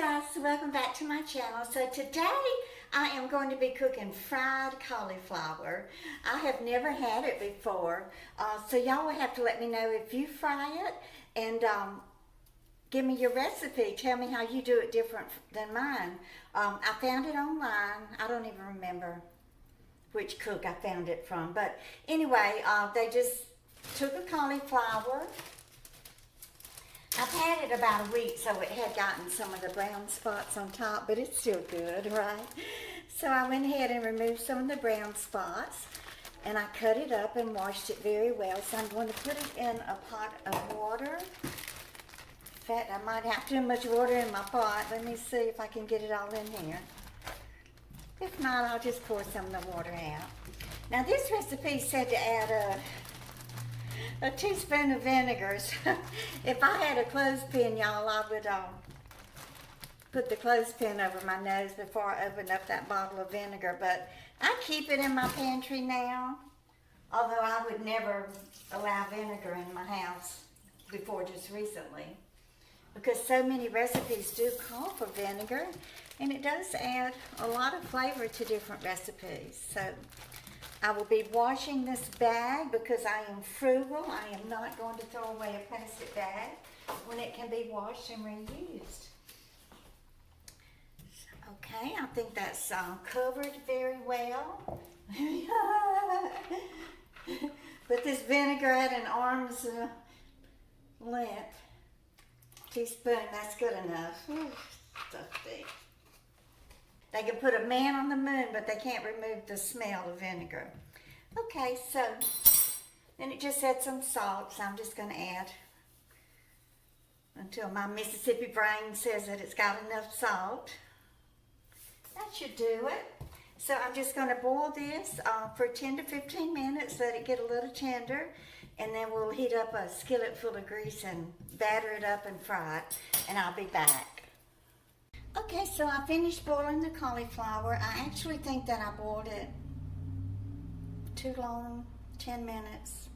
guys, welcome back to my channel. So today I am going to be cooking fried cauliflower. I have never had it before, so y'all will have to let me know if you fry it and give me your recipe. Tell me how you do it different than mine. I found it online. I don't even remember which cook I found it from, but anyway, they just took a cauliflower. I've had it about a week, so it had gotten some of the brown spots on top, but it's still good, right? So I went ahead and removed some of the brown spots, and I cut it up and washed it very well. So I'm going to put it in a pot of water. In fact, I might have too much water in my pot. Let me see if I can get it all in here. If not, I'll just pour some of the water out. Now this recipe said to add a teaspoon of vinegar. If I had a clothespin, y'all, I would put the clothespin over my nose before I opened up that bottle of vinegar. But I keep it in my pantry now, although I would never allow vinegar in my house before just recently, because so many recipes do call for vinegar, and it does add a lot of flavor to different recipes. So I will be washing this bag because I am frugal. I am not going to throw away a plastic bag when it can be washed and reused. Okay, I think that's covered very well. Put this vinegar at an arm's length. Teaspoon, that's good enough. Stuffy. They can put a man on the moon, but they can't remove the smell of vinegar. Okay, so then it just had some salt, so I'm just going to add until my Mississippi brain says that it's got enough salt. That should do it. So I'm just going to boil this for 10 to 15 minutes, let it get a little tender, and then we'll heat up a skillet full of grease and batter it up and fry it, and I'll be back. Okay, so I finished boiling the cauliflower. I actually think that I boiled it too long, 10 minutes.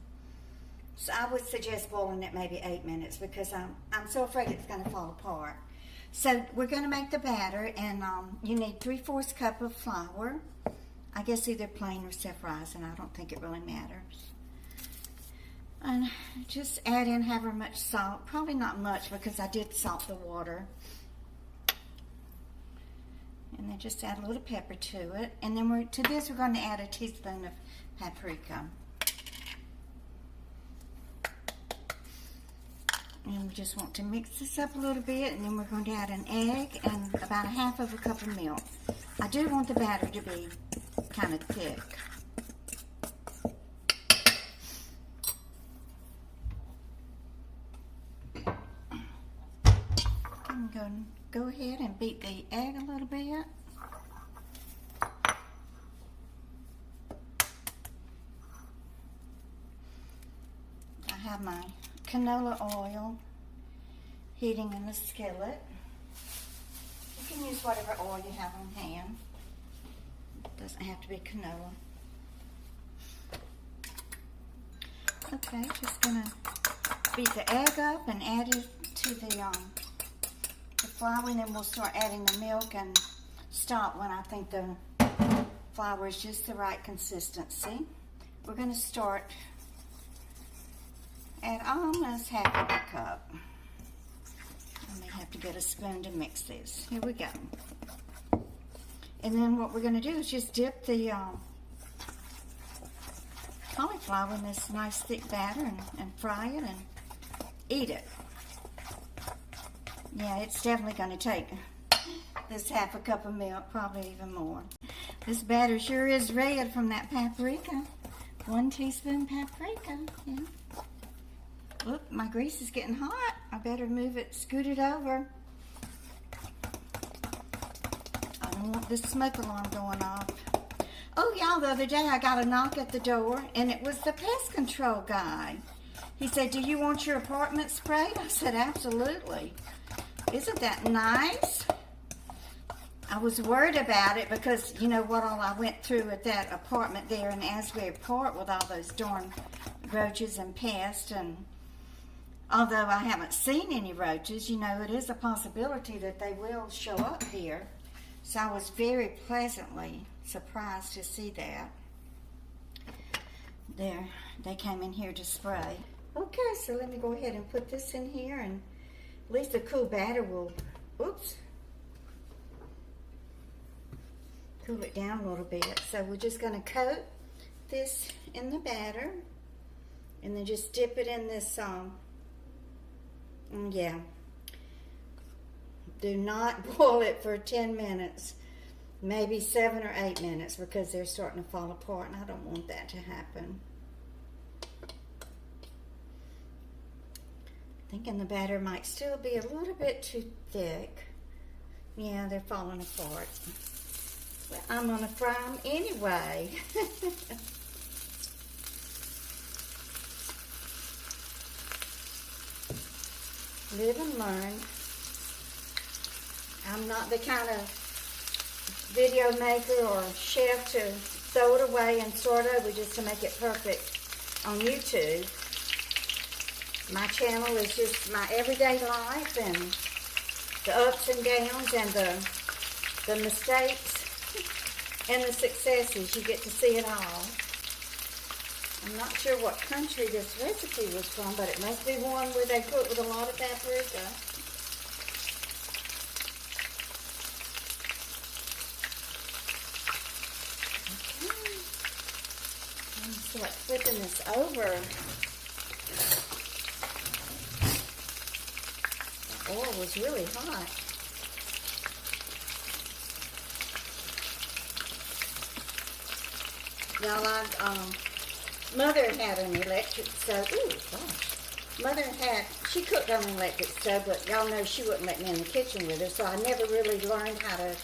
So I would suggest boiling it maybe 8 minutes because I'm so afraid it's going to fall apart. So we're going to make the batter, and you need 3/4 cup of flour. I guess either plain or self-rising. I don't think it really matters. And just add in however much salt. Probably not much because I did salt the water. And then just add a little pepper to it. And then to this we're going to add a teaspoon of paprika. And we just want to mix this up a little bit, and then we're going to add an egg and about 1/2 cup of milk. I do want the batter to be kind of thick. I'm going to go ahead and beat the egg a little bit. I have my canola oil heating in the skillet. You can use whatever oil you have on hand. It doesn't have to be canola. Okay, just gonna beat the egg up and add it to the flour, and then we'll start adding the milk and stop when I think the flour is just the right consistency. We're going to start at almost 1/2 cup. I may have to get a spoon to mix this. Here we go. And then what we're going to do is just dip the cauliflower in this nice thick batter and fry it and eat it. Yeah, it's definitely going to take this 1/2 cup of milk, probably even more. This batter sure is red from that paprika. 1 teaspoon paprika. Yeah. Look, my grease is getting hot. I better move it, scoot it over. I don't want this smoke alarm going off. Oh, y'all, the other day I got a knock at the door, and it was the pest control guy. He said, "Do you want your apartment sprayed?" I said, "Absolutely." Isn't that nice? I was worried about it because you know what all I went through at that apartment there in Asbury Park with all those darn roaches and pests, and Although I haven't seen any roaches, you know, it is a possibility that they will show up here. So I was very pleasantly surprised to see that. There, they came in here to spray. Okay, so let me go ahead and put this in here, and at least the cool batter will, oops, cool it down a little bit. So we're just going to coat this in the batter, and then just dip it in this, yeah. Do not boil it for 10 minutes, maybe 7 or 8 minutes, because they're starting to fall apart, and I don't want that to happen. Thinking the batter might still be a little bit too thick. Yeah, they're falling apart. Well, I'm going to fry them anyway. Live and learn. I'm not the kind of video maker or chef to throw it away and start over just to make it perfect on YouTube. My channel is just my everyday life and the ups and downs and the mistakes and the successes. You get to see it all. I'm not sure what country this recipe was from, but it must be one where they cook with a lot of paprika. Okay. Let me start flipping this over. The oil was really hot. Y'all, Mother had an electric stove. Ooh, gosh. Mother she cooked on an electric stove, but y'all know she wouldn't let me in the kitchen with her, so I never really learned how to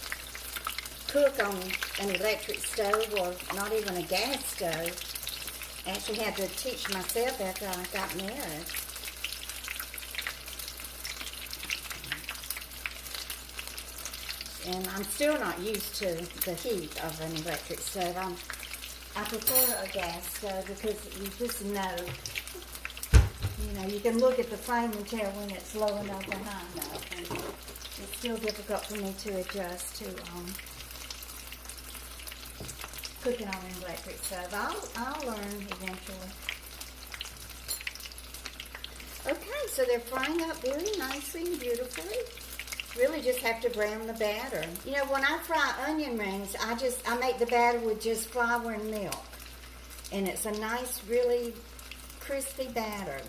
cook on an electric stove or not even a gas stove. I actually had to teach myself after I got married. And I'm still not used to the heat of an electric stove. I prefer a gas stove because you just know, you know, you can look at the flame and tell when it's low enough or high enough. And it's still difficult for me to adjust to cooking on an electric stove. I'll learn eventually. Okay, so they're frying up very nicely and beautifully. Really just have to brown the batter. You know, when I fry onion rings, I make the batter with just flour and milk. And it's a nice, really crispy batter.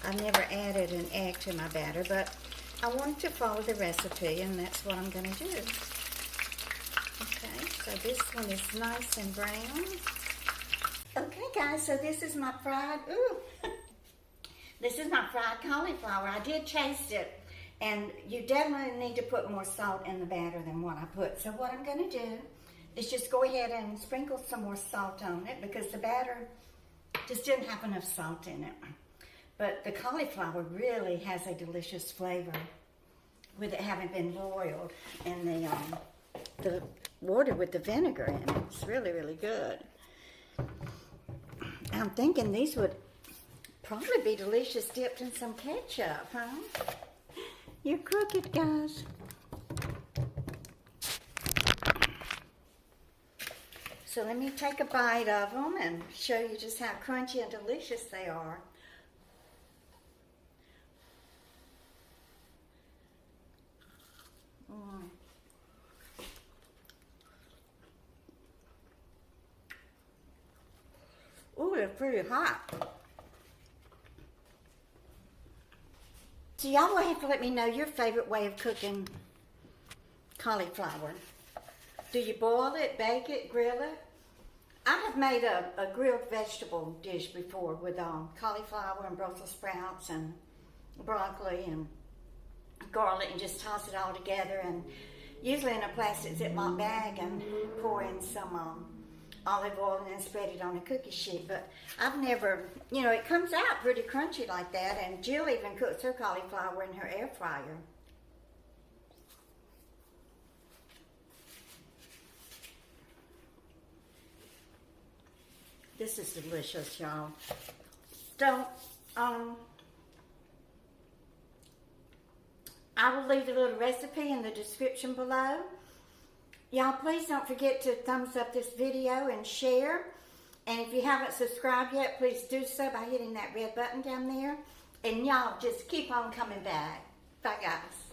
I've never added an egg to my batter, but I wanted to follow the recipe, and that's what I'm going to do. Okay, so this one is nice and brown. Okay, guys, so this is my fried, this is my fried cauliflower. I did taste it. And you definitely need to put more salt in the batter than what I put. So what I'm going to do is just go ahead and sprinkle some more salt on it, because the batter just didn't have enough salt in it. But the cauliflower really has a delicious flavor with it having been boiled in the water with the vinegar in it. It's really, really good. I'm thinking these would probably be delicious dipped in some ketchup, huh? You're crooked, guys. So let me take a bite of them and show you just how crunchy and delicious they are. Ooh, they're pretty hot. So y'all will have to let me know your favorite way of cooking cauliflower. Do you boil it, bake it, grill it? I have made a grilled vegetable dish before with cauliflower and Brussels sprouts and broccoli and garlic, and just toss it all together, and usually in a plastic Ziploc bag, and pour in some olive oil and then spread it on a cookie sheet. But I've never, you know, it comes out pretty crunchy like that, and Jill even cooks her cauliflower in her air fryer. This is delicious, y'all. Don't I will leave the little recipe in the description below. Y'all, please don't forget to thumbs up this video and share. And if you haven't subscribed yet, please do so by hitting that red button down there. And y'all just keep on coming back. Bye, guys.